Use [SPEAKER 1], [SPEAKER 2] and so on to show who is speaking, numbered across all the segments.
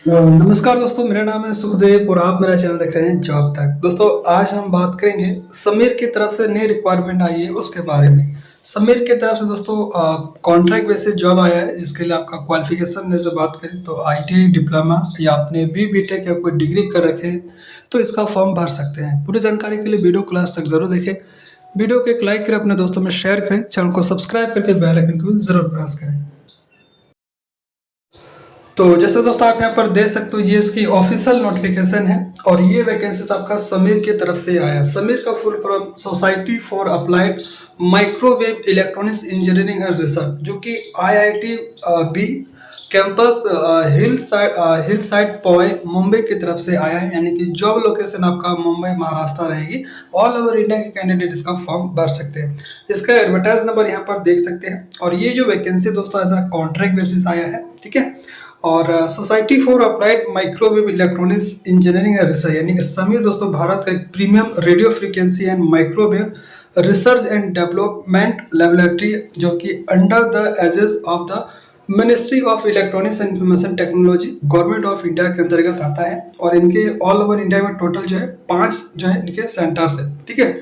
[SPEAKER 1] नमस्कार दोस्तों, मेरा नाम है सुखदेव और आप मेरा चैनल देख रहे हैं जॉब तक। दोस्तों, आज हम बात करेंगे समीर की तरफ से नई रिक्वायरमेंट आई है उसके बारे में। समीर की तरफ से दोस्तों कॉन्ट्रैक्ट बेसिस जॉब आया है, जिसके लिए आपका क्वालिफिकेशन में जो बात करें तो आईटीआई डिप्लोमा या आपने बीटेक या कोई डिग्री कर रखे हैं तो इसका फॉर्म भर सकते हैं। पूरी जानकारी के लिए वीडियो क्लास तक जरूर देखें। वीडियो को एक लाइक करें, अपने दोस्तों में शेयर करें, चैनल को सब्सक्राइब करके बेल आइकन को जरूर प्रेस करें। तो जैसे दोस्तों आप यहाँ पर देख सकते हो, ये इसकी ऑफिशियल नोटिफिकेशन है और ये वैकेंसीज आपका समीर की तरफ से आया है। समीर का full form society for applied microwave electronics engineering and research, जो कि IIT B campus hill side Powai Mumbai की तरफ से आया है। यानी कि जॉब लोकेशन आपका मुंबई महाराष्ट्र रहेगी। ऑल ओवर इंडिया के कैंडिडेट इसका फॉर्म भर सकते हैं। इसका एडवर्टाइज नंबर यहाँ पर देख सकते हैं। और ये जो वैकेंसी दोस्तों एज अ कॉन्ट्रैक्ट बेसिस आया है, ठीक है। और society for applied microwave electronics engineering and research, यानी कि समीर दोस्तों भारत का एक premium radio frequency and microwave research and development laboratory, जो कि under the aegis of the ministry of electronics and information technology government of India के अंतर्गत आता है। और इनके ऑल ओवर इंडिया में टोटल जो है 5 जो है इनके सेंटर्स है, ठीक है।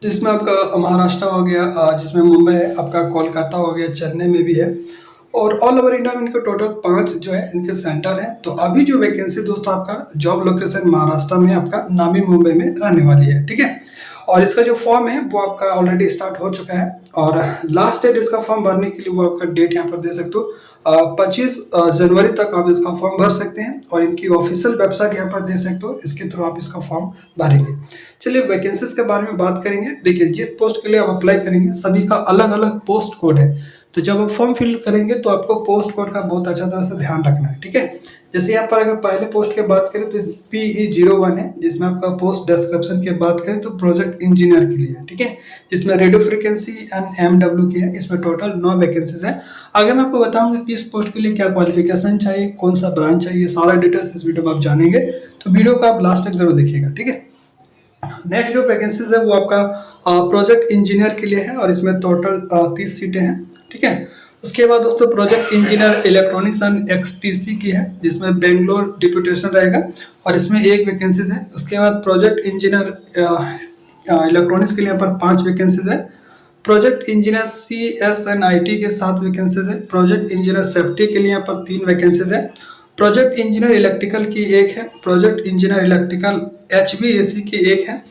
[SPEAKER 1] जिसमें आपका महाराष्ट्र हो गया, जिसमें मुंबई है, आपका कोलकाता हो गया, चेन्नई में भी है। और ऑल ओवर इंडिया में इनके टोटल 5 जो है इनके सेंटर है। तो अभी जो वैकेंसी दोस्तों आपका जॉब लोकेशन महाराष्ट्र में, आपका नामी मुंबई में रहने वाली है, ठीक है। और इसका जो फॉर्म है वो आपका ऑलरेडी स्टार्ट हो चुका है। और लास्ट डेट इसका फॉर्म भरने के लिए वो आपका डेट यहाँ पर दे सकते हो, 25 जनवरी तक आप इसका फॉर्म भर सकते हैं। और इनकी ऑफिशियल वेबसाइट यहाँ पर दे सकते हो, इसके थ्रू आप इसका फॉर्म भरेंगे। चलिए वैकेंसीज के बारे में बात करेंगे। देखिए, जिस पोस्ट के लिए आप अप्लाई करेंगे सभी का अलग अलग पोस्ट कोड है। तो जब आप फॉर्म फिल करेंगे तो आपको पोस्ट कोड का बहुत अच्छा तरह से ध्यान रखना है, ठीक है। जैसे यहाँ पर अगर पहले पोस्ट की बात करें तो PE01 है, जिसमें आपका पोस्ट डिस्क्रिप्शन की बात करें तो प्रोजेक्ट इंजीनियर के लिए है, ठीक है। जिसमें रेडियो फ्रीक्वेंसी एंड MW की है। इसमें टोटल 9 वैकेंसीज है। आगे मैं आपको बताऊंगा कि इस पोस्ट के लिए क्या क्वालिफिकेशन चाहिए, कौन सा ब्रांच चाहिए, सारा डिटेल्स इस वीडियो में आप जानेंगे। तो वीडियो को आप लास्ट तक जरूर देखिएगा, ठीक है। नेक्स्ट जो वैकेंसीज है वो आपका प्रोजेक्ट इंजीनियर के लिए है और इसमें टोटल 30 सीटें हैं, ठीक है। उसके बाद दोस्तों project engineer electronics and XTC की है, जिसमें बेंगलोर डिप्यूटेशन रहेगा और इसमें 1 वैकेंसीज है। उसके बाद प्रोजेक्ट इंजीनियर इलेक्ट्रॉनिक्स के लिए यहाँ पर 5 वैकेंसीज है। प्रोजेक्ट इंजीनियर CSNIT के 7 वैकेंसीज है। प्रोजेक्ट इंजीनियर सेफ्टी के लिए यहाँ पर 3 वैकेंसीज है। प्रोजेक्ट इंजीनियर इलेक्ट्रिकल की 1 है। प्रोजेक्ट इंजीनियर इलेक्ट्रिकल HVAC की 1 है।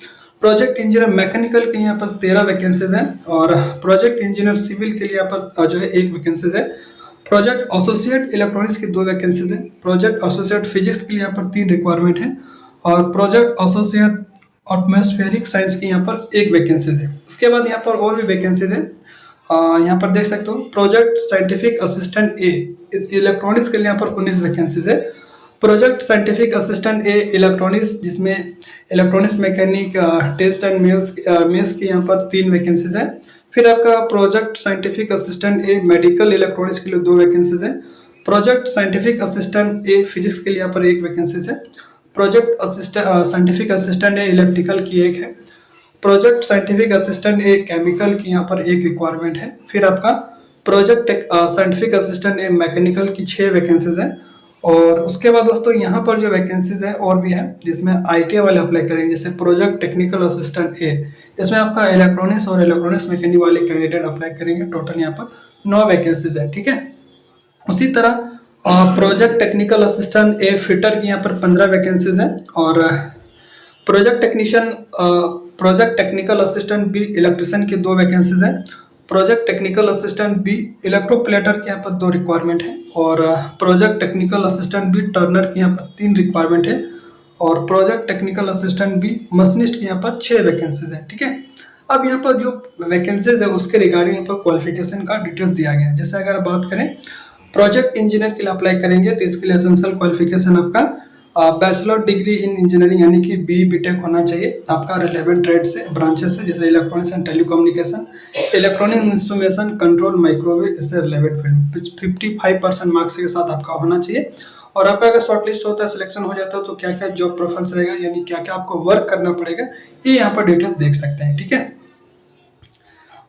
[SPEAKER 1] प्रोजेक्ट इंजीनियर मैकेनिकल के यहाँ पर 13 वैकेंसीज हैं। और प्रोजेक्ट इंजीनियर सिविल के लिए यहाँ पर जो है 1 वैकेंसीज है। प्रोजेक्ट एसोसिएट इलेक्ट्रॉनिक्स की 2 वैकेंसीज हैं। प्रोजेक्ट एसोसिएट फिजिक्स के लिए यहाँ पर 3 रिक्वायरमेंट है। और प्रोजेक्ट एसोसिएट एटमॉस्फेरिक साइंस की यहाँ पर 1 वैकेंसीज है। इसके बाद यहाँ पर और भी वैकेंसीज है। यहाँ पर देख सकते हो project scientific assistant A electronics के लिए यहाँ पर 19 वैकेंसीज है। Project scientific assistant A electronics, जिसमें electronics mechanic test and mails की यहाँ पर 3 वैकेंसीज है। फिर आपका project scientific assistant A medical electronics के लिए 2 वैकेंसीज है। Project scientific assistant A physics के लिए यहाँ पर 1 वैकेंसीज है। Project scientific assistant A electrical की 1 है। Project scientific assistant a chemical की यहाँ पर 1 रिक्वायरमेंट है। फिर आपका प्रोजेक्ट साइंटिफिक असिस्टेंट ए मैकेनिकल की 6 वैकेंसीज है। और उसके बाद दोस्तों यहाँ पर जो वैकेंसीज है और भी है, जिसमें ITI वाले अप्लाई करेंगे। जैसे प्रोजेक्ट टेक्निकल असिस्टेंट ए, इसमें आपका इलेक्ट्रॉनिक्स और इलेक्ट्रॉनिक्स मैकेनिक वाले कैंडिडेट अप्लाई करेंगे। टोटल यहाँ पर 9 वैकेंसीज है, ठीक है। उसी तरह project technical assistant A fitter की यहाँ पर 15 वैकेंसीज है। और project technical assistant B electrician की 2 वैकेंसीज है। Project technical assistant B electroplater के यहाँ पर 2 रिक्वायरमेंट है। और project technical assistant B turner की यहाँ पर 3 रिक्वायरमेंट है। और project technical assistant B machinist की यहाँ पर 6 वैकेंसीज है, ठीक है। अब यहाँ पर जो वैकेंसीज है उसके रिगार्डिंग यहाँ पर क्वालिफिकेशन का डिटेल्स दिया गया है। जैसे अगर बात करें प्रोजेक्ट इंजीनियर के लिए अप्लाई करेंगे तो इसके लिए एसेंशियल क्वालिफिकेशन आपका बैचलर डिग्री इन इंजीनियरिंग यानी कि BTech होना चाहिए आपका रिलेवेंट ट्रेड से, ब्रांचेस से, जैसे electronics and telecommunication, electronic instrumentation, control, microwave, इससे रिलेवेंट फील्ड 55% मार्क्स के साथ आपका होना चाहिए। और आपका अगर शॉर्टलिस्ट होता है, सिलेक्शन हो जाता है, तो क्या क्या जॉब प्रोफाइल्स रहेगा, यानी क्या क्या आपको वर्क करना पड़ेगा, ये यहाँ पर डिटेल्स देख सकते हैं, ठीक है।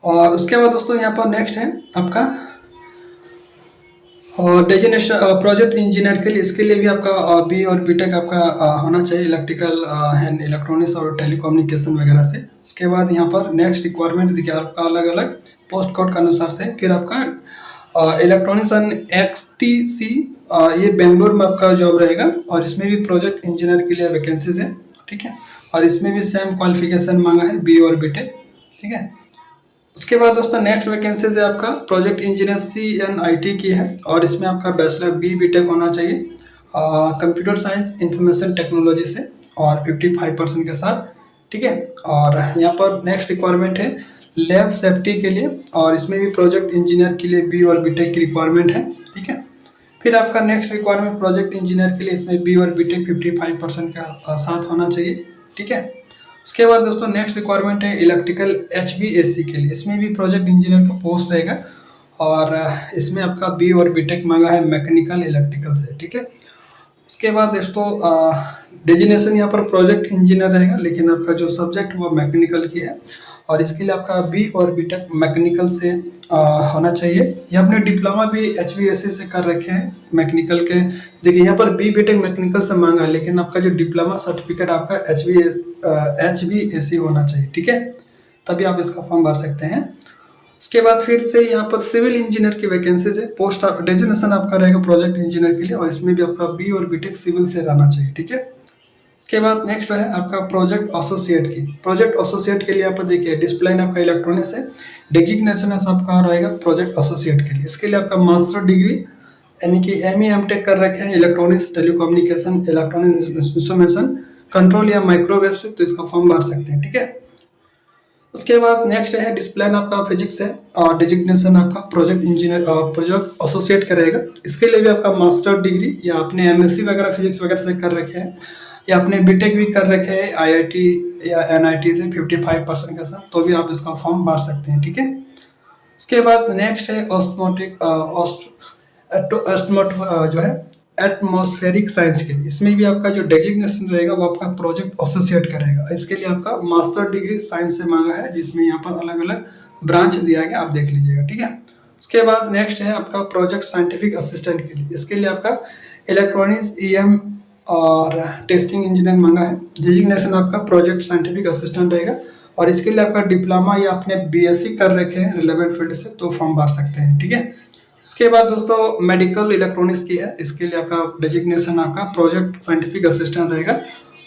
[SPEAKER 1] और उसके बाद दोस्तों यहाँ पर नेक्स्ट है आपका और डेजिग्नेशन प्रोजेक्ट इंजीनियर के लिए, इसके लिए भी आपका बी और बीटेक आपका होना चाहिए, इलेक्ट्रिकल एंड इलेक्ट्रॉनिक्स और टेलीकम्युनिकेशन वगैरह से। इसके बाद यहाँ पर नेक्स्ट रिक्वायरमेंट देखिए आपका अलग अलग पोस्ट कोड के अनुसार से। फिर आपका इलेक्ट्रॉनिक्स एंड XTC, ये बेंगलोर में आपका जॉब रहेगा और इसमें भी प्रोजेक्ट इंजीनियर के लिए वैकेंसीज है, ठीक है। और इसमें भी सेम क्वालिफिकेशन मांगा है, बी और बीटेक, ठीक है। उसके बाद दोस्तों नेक्स्ट वैकेंसीज है आपका प्रोजेक्ट इंजीनियर CNIT की है और इसमें आपका बैचलर बीटेक होना चाहिए कंप्यूटर साइंस इंफॉर्मेशन टेक्नोलॉजी से और 55% के साथ, ठीक है। और यहाँ पर नेक्स्ट रिक्वायरमेंट है लैब सेफ्टी के लिए और इसमें भी प्रोजेक्ट इंजीनियर के लिए बी और बीटेक की रिक्वायरमेंट है, ठीक है। फिर आपका नेक्स्ट रिक्वायरमेंट प्रोजेक्ट इंजीनियर के लिए, इसमें बी और बीटेक 55% का साथ होना चाहिए, ठीक है। उसके बाद दोस्तों नेक्स्ट रिक्वायरमेंट है इलेक्ट्रिकल HVAC के लिए, इसमें भी प्रोजेक्ट इंजीनियर का पोस्ट रहेगा और इसमें आपका बी और बीटेक मांगा है मैकेनिकल इलेक्ट्रिकल से, ठीक है। उसके बाद दोस्तों डेजिग्नेशन यहाँ पर प्रोजेक्ट इंजीनियर रहेगा, लेकिन आपका जो सब्जेक्ट वो मैकेनिकल की है और इसके लिए आपका बी और बीटेक मैकेनिकल से होना चाहिए। ये अपने डिप्लोमा भी HVAC से कर रखे हैं मैकेनिकल के। देखिए यहाँ पर बी बीटेक मैकेनिकल से मांगा है, लेकिन आपका जो डिप्लोमा सर्टिफिकेट आपका HVAC होना चाहिए, ठीक है, तभी आप इसका फॉर्म भर सकते हैं। उसके बाद फिर से यहाँ पर सिविल इंजीनियर की वैकेंसीज है, पोस्ट डेजिग्नेशन आपका रहेगा प्रोजेक्ट इंजीनियर के लिए और इसमें भी आपका बी और बीटेक सिविल से रहना चाहिए, ठीक है। उसके बाद नेक्स्ट है आपका प्रोजेक्ट एसोसिएट की। प्रोजेक्ट एसोसिएट के लिए यहाँ पर देखिए डिसिप्लिन आपका इलेक्ट्रॉनिक्स है, डेजिग्नेशन आपका रहेगा प्रोजेक्ट एसोसिएट के लिए। इसके लिए आपका मास्टर डिग्री यानी कि ME MTech कर रखे हैं electronics telecommunication electronic instrumentation control या माइक्रोवेव से, तो इसका फॉर्म भर सकते हैं, ठीक है। उसके बाद नेक्स्ट है डिसिप्लिन आपका फिजिक्स है और डेजिग्नेशन आपका प्रोजेक्ट इंजीनियर प्रोजेक्ट एसोसिएट करेगा। इसके लिए भी आपका मास्टर डिग्री या आपने MSc वगैरह फिजिक्स वगैरह से कर रखे हैं या आपने बीटेक भी कर रखे हैं IIT या NIT से 55% के साथ, तो भी आप इसका फॉर्म भर सकते हैं, ठीक है। उसके बाद नेक्स्ट है जो है एटमॉस्फेरिक साइंस के लिए, इसमें भी आपका जो डेजिग्नेशन रहेगा वो आपका प्रोजेक्ट एसोसिएट करेगा। इसके लिए आपका मास्टर डिग्री साइंस से मांगा है, जिसमें यहाँ पर अलग अलग ब्रांच दिया गया, आप देख लीजिएगा, ठीक है। उसके बाद नेक्स्ट है आपका प्रोजेक्ट साइंटिफिक असिस्टेंट के लिए। इसके लिए आपका इलेक्ट्रॉनिक्स EM और टेस्टिंग इंजीनियर मांगा है। डेजिग्नेशन आपका प्रोजेक्ट साइंटिफिक असिस्टेंट रहेगा और इसके लिए आपका डिप्लोमा या आपने BSc कर रखे हैं रिलेवेंट फील्ड से, तो फॉर्म भर सकते हैं, ठीक है। उसके बाद दोस्तों मेडिकल इलेक्ट्रॉनिक्स की है, इसके लिए आपका डेजिग्नेशन आपका प्रोजेक्ट साइंटिफिक असिस्टेंट रहेगा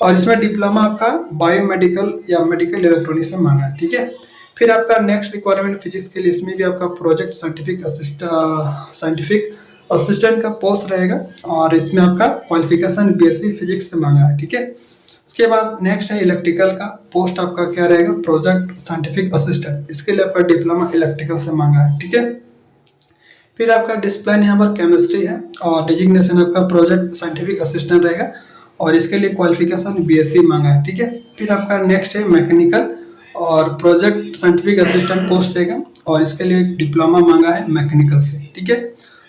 [SPEAKER 1] और इसमें डिप्लोमा आपका बायोमेडिकल या मेडिकल इलेक्ट्रॉनिक्स में मांगा है, ठीक है। फिर आपका नेक्स्ट रिक्वायरमेंट फिजिक्स के लिए, इसमें भी आपका प्रोजेक्ट साइंटिफिक असिस्टेंट का पोस्ट रहेगा और इसमें आपका क्वालिफिकेशन BSc फिजिक्स से मांगा है, ठीक है। उसके बाद नेक्स्ट है इलेक्ट्रिकल का पोस्ट आपका क्या रहेगा, प्रोजेक्ट साइंटिफिक असिस्टेंट। इसके लिए आपका डिप्लोमा इलेक्ट्रिकल से मांगा है, ठीक है। फिर आपका डिसिप्लिन यहाँ पर केमिस्ट्री है और डेजिग्नेशन आपका प्रोजेक्ट साइंटिफिक असिस्टेंट रहेगा और इसके लिए क्वालिफिकेशन BSc मांगा है, ठीक है। फिर आपका नेक्स्ट है मैकेनिकल और प्रोजेक्ट साइंटिफिक असिस्टेंट पोस्ट रहेगा और इसके लिए डिप्लोमा मांगा है मैकेनिकल से, ठीक है।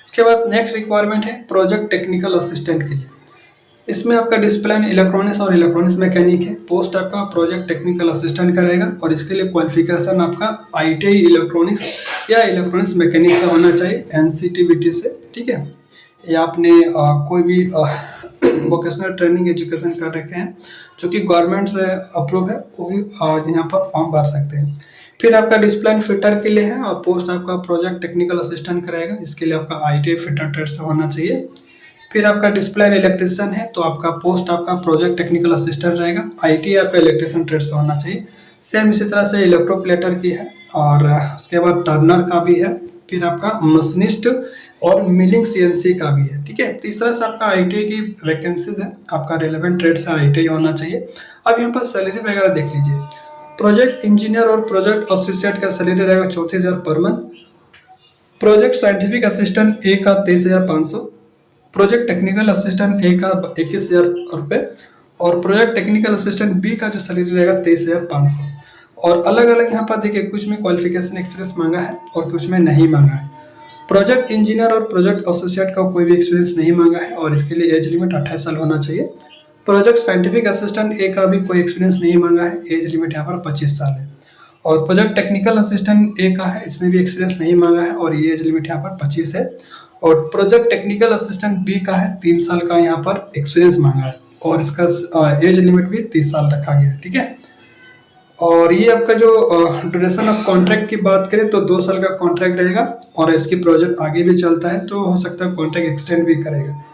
[SPEAKER 1] उसके बाद नेक्स्ट रिक्वायरमेंट है प्रोजेक्ट टेक्निकल असिस्टेंट के लिए। इसमें आपका डिसिप्लिन इलेक्ट्रॉनिक्स और इलेक्ट्रॉनिक्स मैकेनिक है, पोस्ट आपका प्रोजेक्ट टेक्निकल असिस्टेंट का रहेगा और इसके लिए क्वालिफिकेशन आपका ITI इलेक्ट्रॉनिक्स या इलेक्ट्रॉनिक्स मैकेनिक का होना चाहिए NCTBT से, ठीक है। या आपने कोई भी वोकेशनल ट्रेनिंग एजुकेशन कर रखे हैं जो कि गवर्नमेंट से अप्रूव है, वो भी यहाँ पर फॉर्म भर सकते हैं। फिर आपका डिसिप्लिन फिटर के लिए है और पोस्ट आपका प्रोजेक्ट टेक्निकल असिस्टेंट करेगा, इसके लिए आपका ITI फिटर ट्रेड से होना चाहिए। फिर आपका डिसिप्लिन इलेक्ट्रिशियन है तो आपका पोस्ट आपका प्रोजेक्ट टेक्निकल असिस्टेंट रहेगा, ITI आपका इलेक्ट्रिशियन ट्रेड से होना चाहिए। सेम इसी तरह से इलेक्ट्रोप्लेटर की है और उसके बाद टर्नर का भी है। फिर आपका मशीनिस्ट और मिलिंग CNC का भी है, ठीक है। तीसरा से आपका ITI की वैकेंसीज है, आपका रिलेवेंट ट्रेड से ITI होना चाहिए। अब यहाँ पर सैलरी वगैरह देख लीजिए। प्रोजेक्ट इंजीनियर और प्रोजेक्ट एसोसिएट का सैलरी रहेगा 34,000 per month. Project scientific assistant A का 23,500, प्रोजेक्ट टेक्निकल असिस्टेंट A का 21,000 रुपये और प्रोजेक्ट टेक्निकल असिस्टेंट B का जो सैलरी रहेगा 23,500। और अलग अलग यहाँ पर देखिए, कुछ में क्वालिफिकेशन एक्सपीरियंस मांगा है और कुछ में नहीं मांगा है। प्रोजेक्ट इंजीनियर और प्रोजेक्ट एसोसिएट का कोई भी एक्सपीरियंस नहीं मांगा है और इसके लिए एज लिमिट 28 साल होना चाहिए। प्रोजेक्ट साइंटिफिक असिस्टेंट A का भी कोई एक्सपीरियंस नहीं मांगा है, एज लिमिट यहाँ पर 25 साल है। और प्रोजेक्ट टेक्निकल असिस्टेंट A का है, इसमें भी एक्सपीरियंस नहीं मांगा है और ये एज लिमिट यहाँ पर 25 है। और प्रोजेक्ट टेक्निकल असिस्टेंट बी का है 3 साल का यहाँ पर एक्सपीरियंस मांगा है और इसका एज लिमिट भी 30 साल रखा गया है, ठीक है। और ये आपका जो ड्यूरेशन ऑफ कॉन्ट्रैक्ट की बात करें तो 2 साल का कॉन्ट्रैक्ट रहेगा और इसकी प्रोजेक्ट आगे भी चलता है तो हो सकता है कॉन्ट्रैक्ट एक्सटेंड भी करेगा।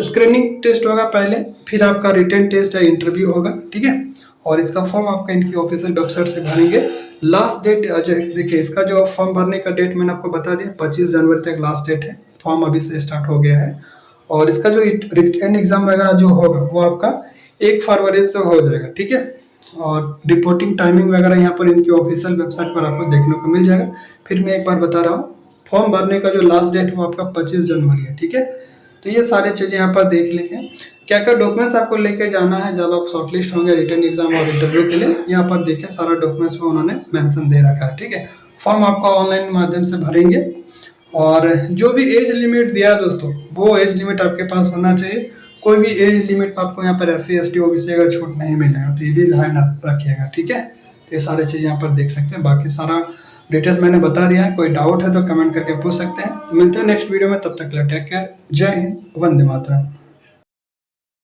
[SPEAKER 1] स्क्रीनिंग टेस्ट होगा पहले, फिर आपका रिटन टेस्ट या इंटरव्यू होगा, ठीक है। और इसका फॉर्म आपका इनकी ऑफिशियल वेबसाइट से भरेंगे। लास्ट डेट जो देखिए, इसका जो फॉर्म भरने का डेट मैंने आपको बता दिया, 25 जनवरी तक लास्ट डेट है। फॉर्म अभी से स्टार्ट हो गया है और इसका जो रिटन एग्जाम वगैरह जो होगा वो आपका 1 फरवरी से हो जाएगा, ठीक है। और रिपोर्टिंग टाइमिंग वगैरह यहाँ पर इनकी ऑफिशियल वेबसाइट पर आपको देखने को मिल जाएगा। फिर मैं एक बार बता रहा हूँ, फॉर्म भरने का जो लास्ट डेट वो आपका 25 जनवरी है, ठीक है। तो ये सारी चीज़ें यहाँ पर देख लेंगे, क्या क्या डॉक्यूमेंट्स आपको लेके जाना है जब आप शॉर्टलिस्ट होंगे रिटन एग्जाम और इंटरव्यू के लिए। यहाँ पर देखिए सारा डॉक्यूमेंट्स में उन्होंने मेंशन दे रखा है, ठीक है। फॉर्म आपका ऑनलाइन माध्यम से भरेंगे और जो भी एज लिमिट दिया है दोस्तों, वो एज लिमिट आपके पास होना चाहिए। कोई भी एज लिमिट आपको यहाँ पर SC ST OBC का छूट नहीं मिलेगा, तो ये भी ध्यान रखिएगा, ठीक है। तो ये सारी चीज़ें यहाँ पर देख सकते हैं, बाकी सारा डिटेल्स मैंने बता दिया है। कोई डाउट है तो कमेंट करके पूछ सकते हैं। मिलते हैं नेक्स्ट वीडियो में, तब तक के लिए टेक केयर। जय हिंद, वंदे मातरम।